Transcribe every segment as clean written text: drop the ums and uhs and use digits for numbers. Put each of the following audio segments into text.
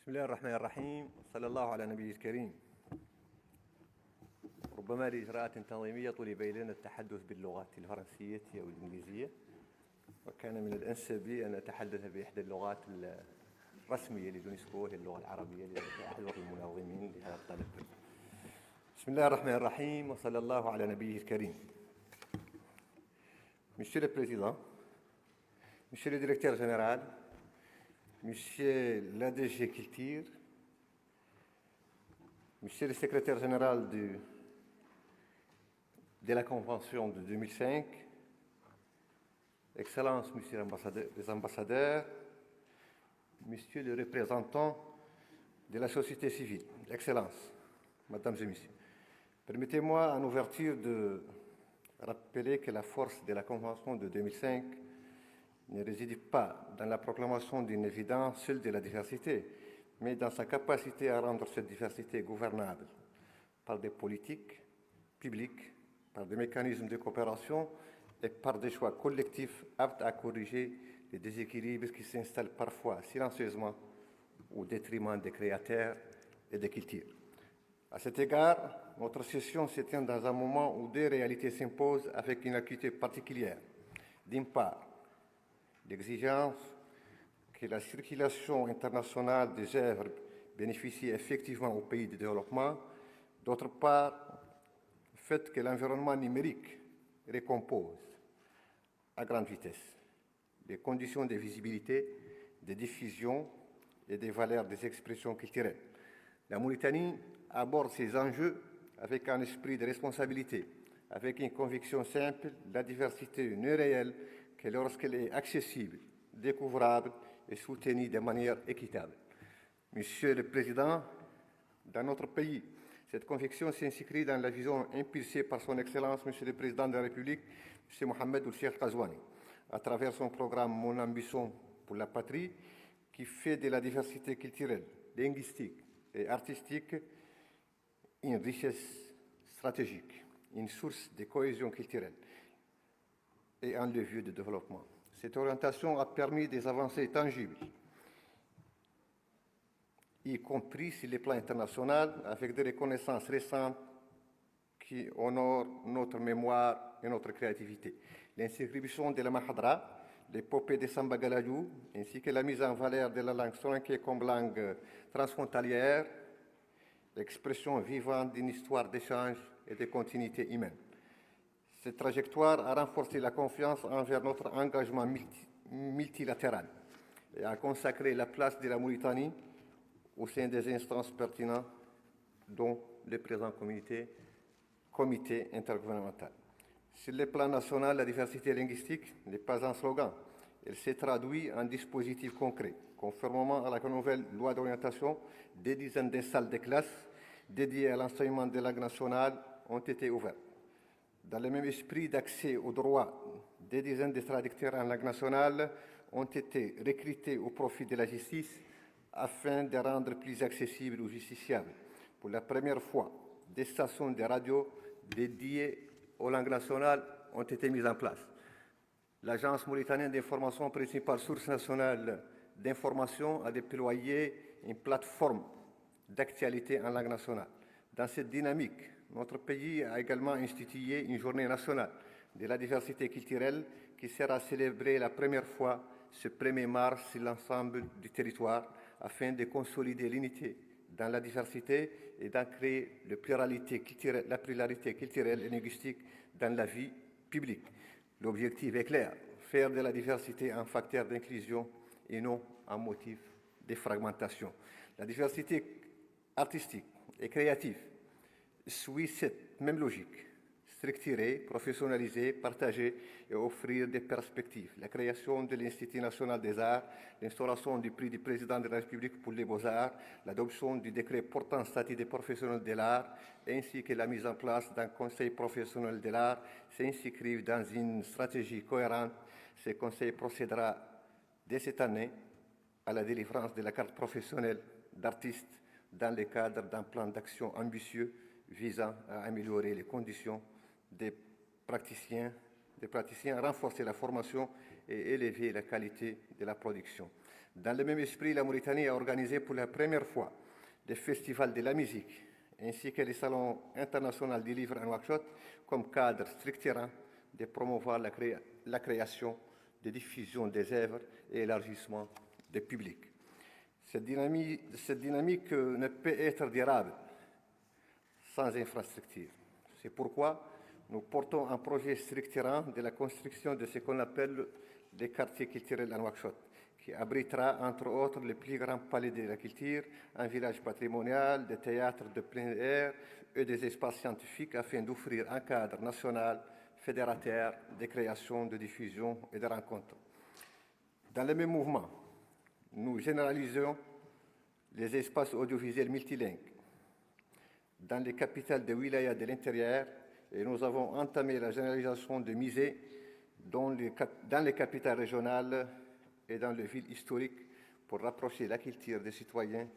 بسم الله الرحمن الرحيم. صلى الله على نبيه الكريم. ربما لإجراءات تنظيمية طلب إلينا التحدث باللغات الفرنسية أو الإنجليزية، وكان من الأنسب لي أن أتحدث بإحدى اللغات الرسمية لليونسكو وهي اللغة العربية، لأنني أحد المنظمين لهذا الطلب. بسم الله الرحمن الرحيم وصلى الله على نبيه الكريم. Monsieur le Président, Monsieur le Directeur Général, Monsieur l'ADG Culture, Monsieur le Secrétaire Général de la Convention de 2005, Excellences, Monsieur les ambassadeurs, Monsieur le représentant de la société civile, Excellences, Mesdames et Messieurs, permettez-moi en ouverture de rappeler que la force de la Convention de 2005 ne réside pas dans la proclamation d'une évidence seule de la diversité, mais dans sa capacité à rendre cette diversité gouvernable par des politiques publiques, par des mécanismes de coopération et par des choix collectifs aptes à corriger les déséquilibres qui s'installent parfois silencieusement au détriment des créateurs et des cultures. À cet égard, notre session se tient dans un moment où deux réalités s'imposent avec une acuité particulière. D'une part, l'exigence que la circulation internationale des œuvres bénéficie effectivement aux pays de développement, d'autre part, le fait que l'environnement numérique recompose à grande vitesse les conditions de visibilité, de diffusion et des valeurs des expressions culturelles. La Mauritanie aborde ces enjeux avec un esprit de responsabilité, avec une conviction simple: la diversité n'est réelle que lorsqu'elle est accessible, découvrable et soutenue de manière équitable. Monsieur le Président, dans notre pays, cette conviction s'inscrit dans la vision impulsée par son Excellence, Monsieur le Président de la République, M. Mohamed Ould Cheikh Ghazouani, à travers son programme Mon ambition pour la patrie, qui fait de la diversité culturelle, linguistique et artistique une richesse stratégique, une source de cohésion culturelle et un levier de développement. Cette orientation a permis des avancées tangibles, y compris sur le plan international, avec des reconnaissances récentes qui honorent notre mémoire et notre créativité. L'inscription de la Mahadra, l'épopée de Samba Galadjou, ainsi que la mise en valeur de la langue soninké comme langue transfrontalière, l'expression vivante d'une histoire d'échange et de continuité humaine. Cette trajectoire a renforcé la confiance envers notre engagement multilatéral et a consacré la place de la Mauritanie au sein des instances pertinentes, dont le présent comité intergouvernemental. Sur le plan national, la diversité linguistique n'est pas un slogan. Elle s'est traduite en dispositifs concrets. Conformément à la nouvelle loi d'orientation, des dizaines de salles de classe dédiées à l'enseignement des langues nationales ont été ouvertes. Dans le même esprit d'accès aux droits, des dizaines de traducteurs en langue nationale ont été recrutés au profit de la justice afin de rendre plus accessible aux justiciables. Pour la première fois, des stations de radio dédiées aux langues nationales ont été mises en place. L'Agence mauritanienne d'information, principale source nationale d'information, a déployé une plateforme d'actualité en langue nationale. Dans cette dynamique, notre pays a également institué une journée nationale de la diversité culturelle qui sera célébrée la première fois ce 1er mars sur l'ensemble du territoire afin de consolider l'unité dans la diversité et d'ancrer la pluralité culturelle et linguistique dans la vie publique. L'objectif est clair: faire de la diversité un facteur d'inclusion et non un motif de fragmentation. La diversité artistique et créative suit cette même logique: structurer, professionnaliser, partager et offrir des perspectives. La création de l'Institut national des arts, l'instauration du prix du président de la République pour les beaux-arts, l'adoption du décret portant statut des professionnels de l'art, ainsi que la mise en place d'un conseil professionnel de l'art s'inscrivent dans une stratégie cohérente. Ce conseil procédera dès cette année à la délivrance de la carte professionnelle d'artiste dans le cadre d'un plan d'action ambitieux visant à améliorer les conditions des praticiens, renforcer la formation et élever la qualité de la production. Dans le même esprit, la Mauritanie a organisé pour la première fois des festivals de la musique ainsi que les salons internationaux du livre en Nouakchott comme cadre structurant de promouvoir la création, de diffusion des œuvres et élargissement des publics. Cette dynamique ne peut être durable sans infrastructure. C'est pourquoi nous portons un projet structurant de la construction de ce qu'on appelle les quartiers culturels à Nouakchott, qui abritera entre autres le plus grand palais de la culture, un village patrimonial, des théâtres de plein air et des espaces scientifiques afin d'offrir un cadre national fédérateur de création, de diffusion et de rencontres. Dans le même mouvement, nous généralisons les espaces audiovisuels multilingues dans les capitales des wilayas de l'intérieur et nous avons entamé la généralisation de musées dans les capitales régionales et dans les villes historiques pour rapprocher la culture des citoyens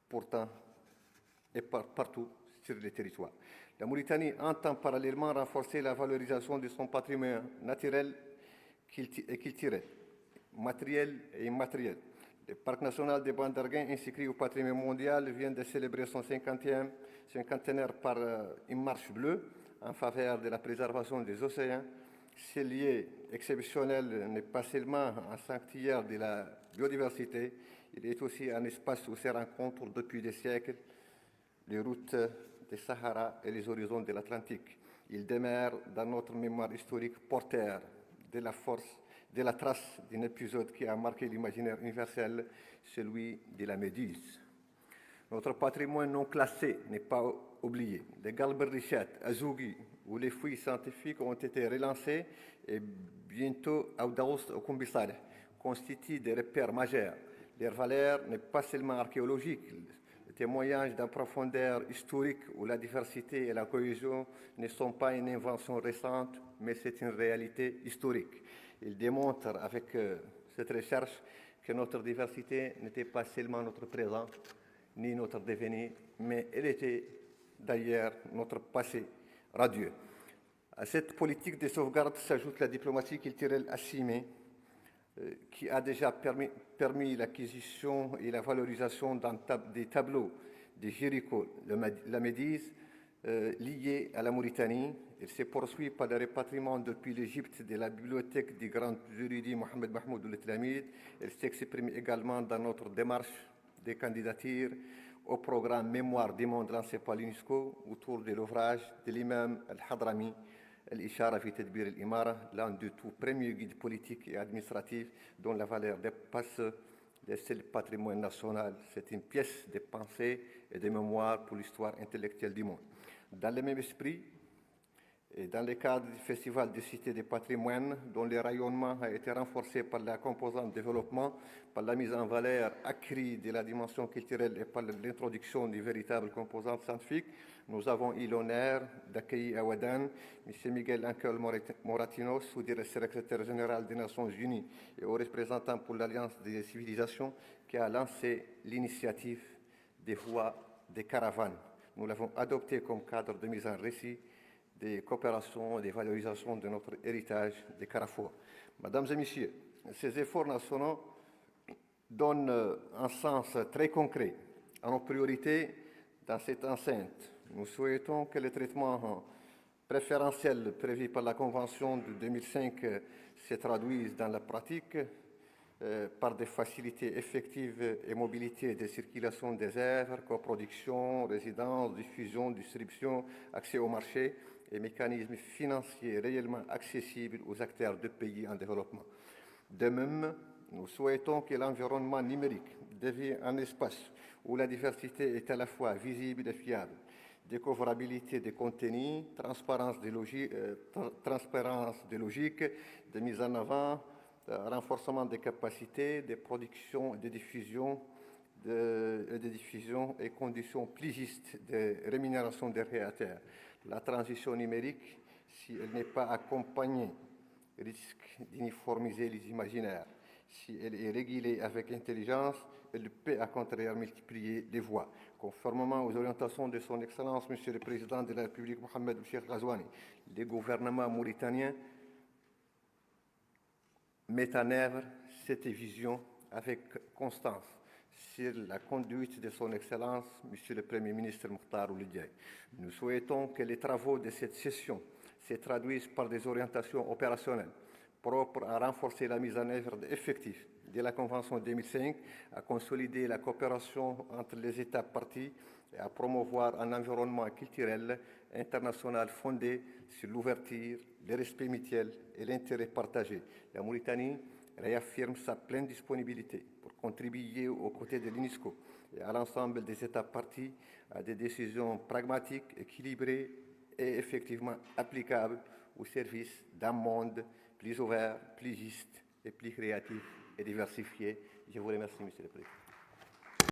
pourtant et partout sur le territoire. La Mauritanie entend parallèlement renforcer la valorisation de son patrimoine naturel et culturel, matériel et immatériel. Le parc national de Bandarguin, inscrit au patrimoine mondial, vient de célébrer son 50e cinquantenaire par une marche bleue en faveur de la préservation des océans. Ce lieu exceptionnel n'est pas seulement un sanctuaire de la biodiversité, il est aussi un espace où se rencontrent depuis des siècles les routes des Sahara et les horizons de l'Atlantique. Il demeure dans notre mémoire historique porteur de la force, de la trace d'un épisode qui a marqué l'imaginaire universel, celui de la Méduse. Notre patrimoine non classé n'est pas oublié. Les Galbert-Richet, Azougi, où les fouilles scientifiques ont été relancées et bientôt Aoudaoust au Koumbi-Saleh, constituent des repères majeurs. Leur valeur n'est pas seulement archéologique. Le témoignage d'un profondeur historique où la diversité et la cohésion ne sont pas une invention récente, mais c'est une réalité historique. Il démontre avec cette recherche que notre diversité n'était pas seulement notre présent, ni notre devenir, mais elle était d'ailleurs notre passé radieux. À cette politique de sauvegarde s'ajoute la diplomatie culturelle assumée, qui a déjà permis l'acquisition et la valorisation des tableaux de Jéricho, la Médise, liés à la Mauritanie. Il se poursuit par le rapatriement depuis l'Égypte de la bibliothèque du grand érudit Mohamed Mahmoud Ould-Tlamid. Elle s'exprime également dans notre démarche de candidature au programme Mémoire du monde lancé par l'UNESCO autour de l'ouvrage de l'imam Al-Hadrami, Al-Ishara fi Tadbir al-Imara, l'un des tout premiers guides politiques et administratifs dont la valeur dépasse le seul patrimoine national. C'est une pièce de pensée et de mémoire pour l'histoire intellectuelle du monde. Dans le même esprit, et dans le cadre du Festival des cités du patrimoine, dont le rayonnement a été renforcé par la composante développement, par la mise en valeur accrue de la dimension culturelle et par l'introduction d'une véritable composante scientifique, nous avons eu l'honneur d'accueillir à Ouadane M. Miguel Ángel Moratinos, sous-secrétaire général des Nations Unies et haut représentant pour l'Alliance des civilisations, qui a lancé l'initiative des voies des caravanes. Nous l'avons adopté comme cadre de mise en récit des coopérations et des valorisations de notre héritage des carrefours. Mesdames et Messieurs, ces efforts nationaux donnent un sens très concret à nos priorités dans cette enceinte. Nous souhaitons que le traitement préférentiel prévu par la Convention de 2005 se traduise dans la pratique par des facilités effectives et mobilité de circulation des œuvres, coproduction, résidence, diffusion, distribution, accès au marché et mécanismes financiers réellement accessibles aux acteurs de pays en développement. De même, nous souhaitons que l'environnement numérique devienne un espace où la diversité est à la fois visible et fiable, découvrabilité des contenus, transparence des logiques, de mise en avant, renforcement des capacités, de production et de diffusion et conditions plus justes de rémunération des créateurs. La transition numérique, si elle n'est pas accompagnée, risque d'uniformiser les imaginaires. Si elle est régulée avec intelligence, elle peut à contraire multiplier les voies. Conformément aux orientations de son Excellence, Monsieur le Président de la République, Mohamed Cheikh Ghazouani, le gouvernement mauritanien met en œuvre cette vision avec constance sur la conduite de son Excellence, Monsieur le Premier ministre Mokhtar Ould Diaye. Nous souhaitons que les travaux de cette session se traduisent par des orientations opérationnelles propres à renforcer la mise en œuvre effective de la Convention 2005, à consolider la coopération entre les États parties et à promouvoir un environnement culturel international fondé sur l'ouverture, le respect mutuel et l'intérêt partagé. La Mauritanie réaffirme sa pleine disponibilité pour contribuer aux côtés de l'UNESCO et à l'ensemble des États parties à des décisions pragmatiques, équilibrées et effectivement applicables au service d'un monde plus ouvert, plus juste et plus créatif et diversifié. Je vous remercie, Monsieur le Président.